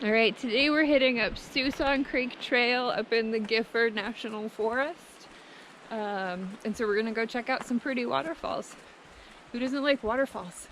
All right, today we're hitting up Siouxon Creek Trail up in the Gifford National Forest. And so we're gonna go check out some pretty waterfalls. Who doesn't like waterfalls?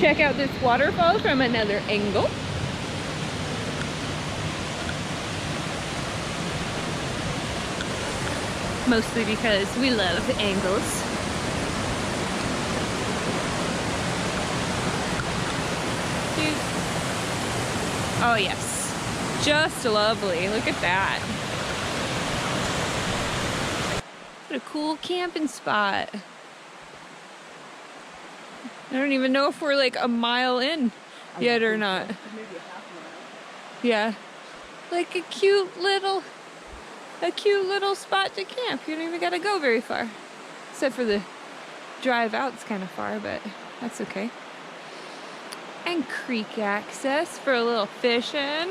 Check out this waterfall from another angle. Mostly because we love angles. Oh yes, just lovely. Look at that. What a cool camping spot. I don't even know if we're like a mile in yet or not. Maybe a half mile. Yeah. Like a cute little spot to camp. You don't even gotta go very far. Except for the drive out's kind of far, but that's okay. And creek access for a little fishing.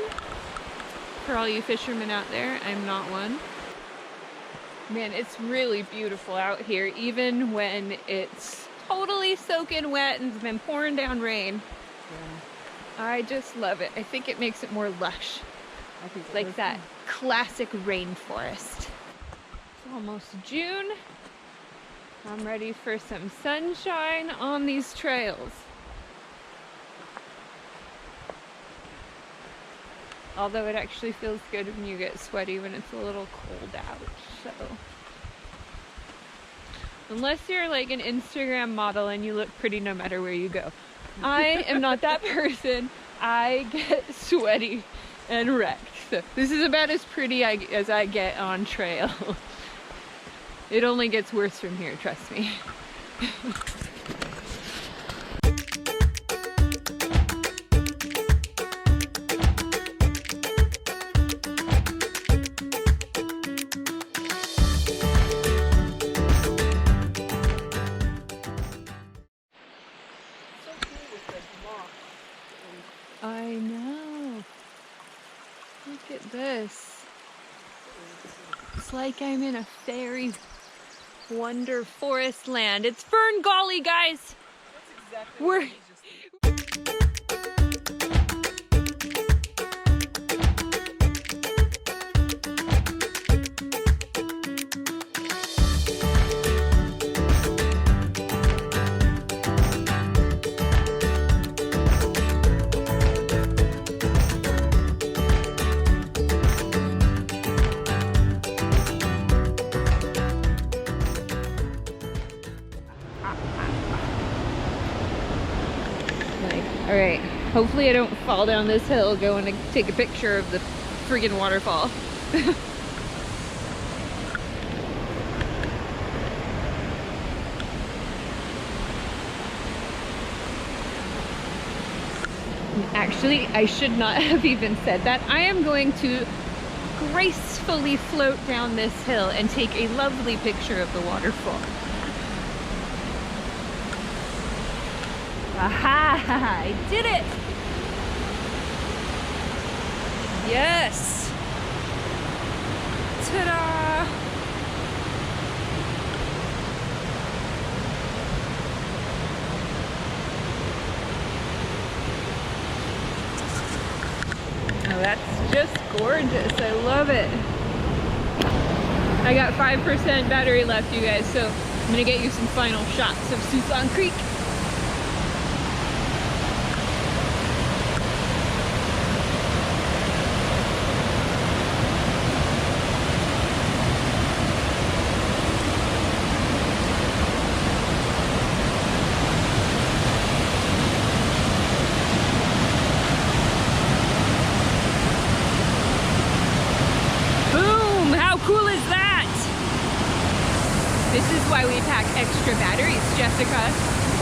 For all you fishermen out there, I'm not one. Man, it's really beautiful out here, even when it's totally soaking wet and it's been pouring down rain. Yeah. I just love it. I think it makes it more lush. I think so. Like that classic rainforest. It's almost June. I'm ready for some sunshine on these trails. Although it actually feels good when you get sweaty when it's a little cold out, so. Unless you're like an Instagram model and you look pretty no matter where you go. I am not that person. I get sweaty and wrecked. So this is about as pretty as I get on trail. It only gets worse from here, trust me. I know. Look at this. It's like I'm in a fairy wonder forest land. It's Fern Golly, guys. That's exactly We're all right, hopefully I don't fall down this hill going to take a picture of the friggin' waterfall. Actually, I should not have even said that. I am going to gracefully float down this hill and take a lovely picture of the waterfall. Aha! I did it! Yes! Ta-da! Oh, that's just gorgeous. I love it. I got 5% battery left, you guys, so I'm gonna get you some final shots of Siouxon Creek. Boom! How cool is that? This is why we pack extra batteries, Jessica.